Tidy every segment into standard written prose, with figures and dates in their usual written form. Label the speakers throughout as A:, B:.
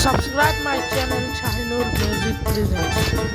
A: Subscribe my channel Shahinur Music Presents.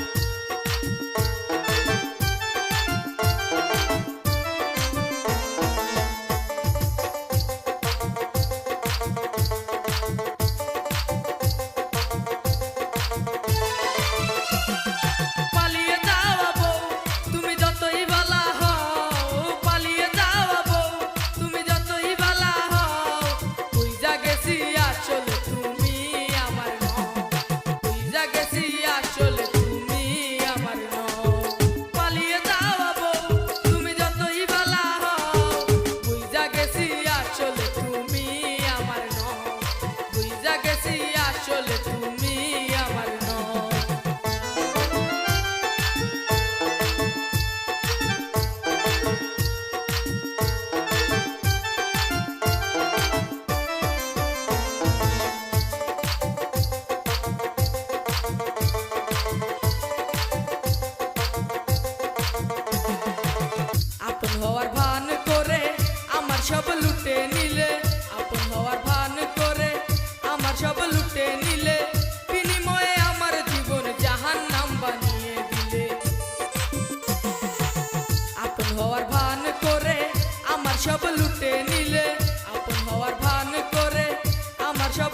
B: সব লুটে নিলে আপন হওয়ার ভান করে আমার সব লুটে নিলে বিনিময়ে আমার জীবন জাহান্নাম বানিয়ে দিলে আপন হওয়ার ভান করে আমার সব লুটে নিলে আপন হওয়ার ভান করে আমার সব